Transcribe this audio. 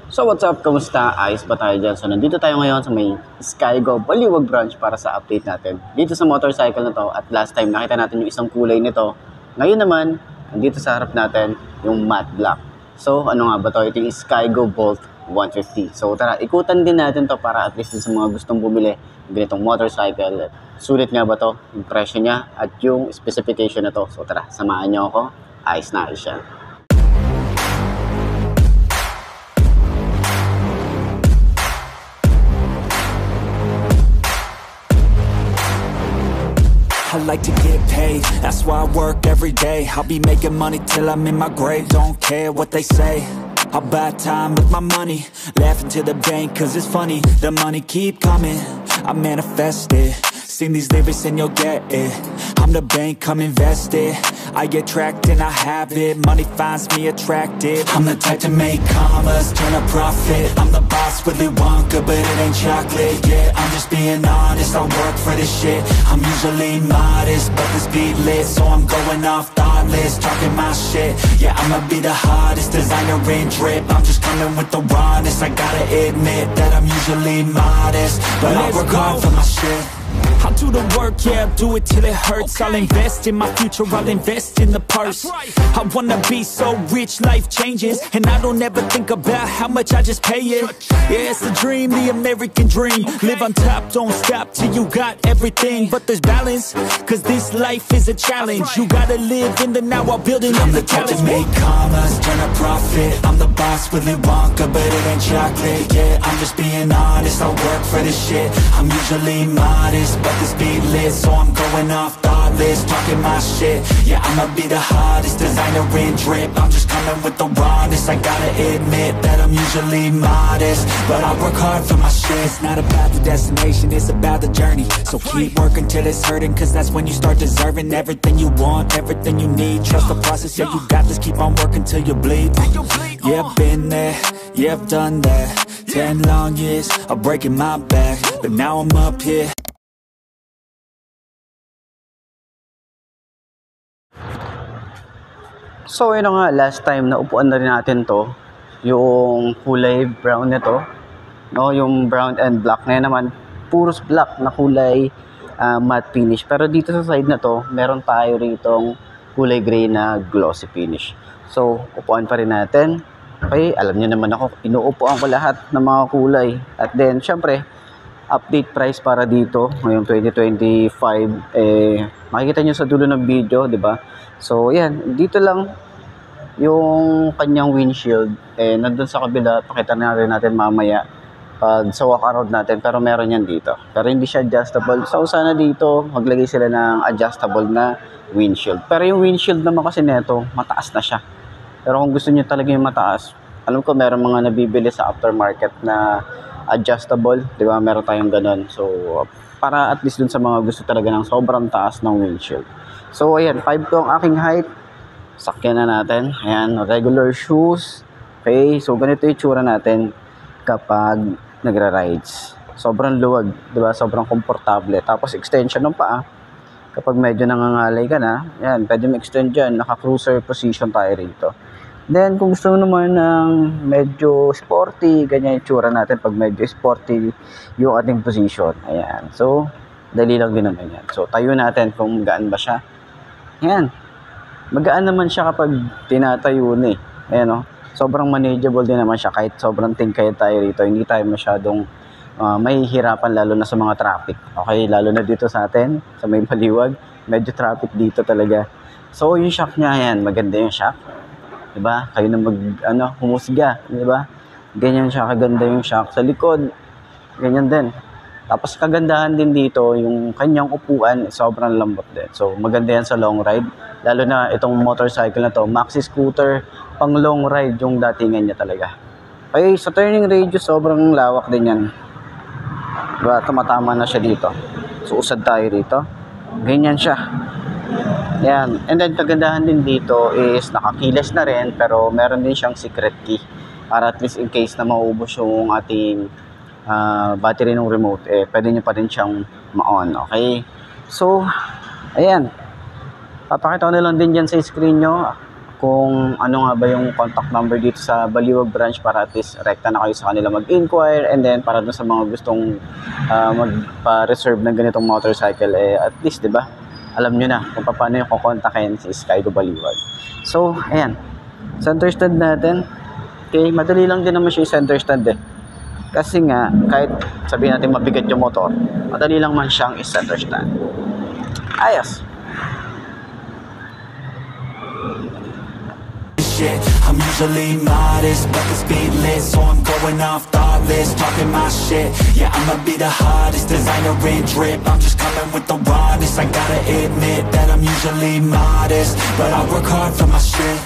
So what's up? Kamusta? Ayos ba tayo dyan? So nandito tayo ngayon sa may Skygo Baliwag branch para sa update natin dito sa motorcycle na to. At last time nakita natin yung isang kulay nito. Ngayon naman, nandito sa harap natin yung matte black. So ano nga ba to? Ito yung Skygo Bolt 150. So tara, ikutan din natin to para at least sa mga gustong bumili ng ganitong motorcycle. Sulit nga ba to? Yung presyo niya at yung specification na to. So tara, samahan niyo ako. Ayos na ayos siya. I like to get paid, that's why I work every day. I'll be making money till I'm in my grave. Don't care what they say, I'll buy time with my money. Laughing to the bank cause it's funny. The money keep coming, I manifest it. Sing these lyrics and you'll get it. I'm the bank, come invest it. I get tracked and I have it. Money finds me attractive. I'm the type to make commas, turn a profit. I'm the boss, Willy Wonka, but it ain't chocolate. Yeah, I'm just being honest, I work for this shit. I'm usually modest, but this beat lit, so I'm going off thoughtless, talking my shit. Yeah, I'ma be the hottest designer in drip. I'm just coming with the rawness. I gotta admit that I'm usually modest, but I work hard for my shit. I'll do the work, yeah, I'll do it till it hurts. I'll invest in my future, I'll invest in the purse. I wanna be so rich, life changes, and I don't ever think about how much I just pay it. Yeah, it's the dream, the American dream. Live on top, don't stop till you got everything. But there's balance, cause this life is a challenge. You gotta live in the now while building up the talent. I'm the type to make commas, turn a profit. I'm the boss, Willy Wonka, but it ain't chocolate. Yeah, I'm just being honest, I work for this shit. I'm usually modest, but this beat lit, so I'm going off thoughtless, talking my shit. Yeah, I'ma be the hottest designer in drip. I'm just coming with the rawness. I gotta admit that I'm usually modest, but I work hard for my shit. It's not about the destination, it's about the journey. So keep working till it's hurting, cause that's when you start deserving everything you want, everything you need. Trust the process, yeah, you got this. Keep on working till you bleed. Yeah, I've been there, yeah, I've done that. 10 long years of breaking my back, but now I'm up here. So yun na nga, last time na upuan na rin natin to, yung kulay brown nito, no, yung brown and black. Ngayon naman, puros black na kulay matte finish. Pero dito sa side na to, meron tayo ritong kulay gray na glossy finish. So, upuan pa rin natin. Okay, alam niyo naman ako, inuupuan ko lahat ng mga kulay. At then, syempre, update price para dito ngayong 2025, makikita nyo sa dulo ng video, di ba? So yan, dito lang yung kanyang windshield, nandun sa kabila, pakita na rin natin mamaya pag sa walk around natin, pero meron yan dito, pero hindi siya adjustable. So sana dito maglagay sila ng adjustable na windshield, pero yung windshield naman kasi neto mataas na siya. Pero kung gusto niyo talaga yung mataas, alam ko meron mga nabibili sa aftermarket na adjustable, di ba? Meron tayong ganun. So, para at least dun sa mga gusto talaga ng sobrang taas ng windshield. So, ayan, 5'2" ang aking height. Sakyan na natin. Ayan, regular shoes. Okay, so ganito yung tsura natin kapag nagra-rides. Sobrang luwag, di ba? Sobrang komportable. Tapos, extension ng paa. Kapag medyo nangangalay ka na, ayan, pwede mo-extend dyan. Naka-cruiser position tayo rito. Then, kung gusto mo naman ng medyo sporty, ganyan yung tsura natin pag medyo sporty yung ating position. Ayan. So, dali lang din naman yan. So, tayo natin kung magaan ba siya. Ayan. Magaan naman siya kapag tinatayo na eh. Ayan o. Sobrang manageable din naman siya kahit sobrang tingkay tayo rito. Hindi tayo masyadong mahihirapan lalo na sa mga traffic. Okay, lalo na dito sa atin, sa may Baliwag. Medyo traffic dito talaga. So, yung shock niya, ayan. Maganda yung shock. Diba? Kayo na humusga, diba? Ganyan siya, kaganda yung shock sa likod. Ganyan din. Tapos kagandahan din dito, yung kanyang upuan, sobrang lambot din. So, maganda yan sa long ride. Lalo na itong motorcycle na to, maxi scooter, pang long ride yung datingan niya talaga. Okay, sa turning radius, sobrang lawak din yan. Diba? Tumatama na siya dito. So, usad tayo dito. Ganyan siya. Yan. And then, kagandahan din dito is nakakiles na rin, pero meron din siyang secret key. Para at least in case na maubos yung ating battery ng remote, pwede nyo pa rin siyang ma-on. Okay? So, ayan. Papakita ko na lang din dyan sa screen nyo kung ano nga ba yung contact number dito sa Baliwag branch para at least rekta na kayo sa kanila mag-inquire, and then para dun sa mga gustong magpa-reserve ng ganitong motorcycle, at least 'di ba? Alam nyo na kung paano yung kukontakin si Skygo Baliwag. So, ayan. Center stand natin. Okay, madali lang din naman siya yung center stand Kasi nga, kahit sabihin natin mabigat yung motor, madali lang man siyang i-center stand. Ayos. Shit, I'm usually modest, but the speed lit, so I'm going off thoughtless, talking my shit. Yeah, I'ma be the hottest designer in drip. I'm just coming with the rawness. I gotta admit that I'm usually modest, but I work hard for my shit.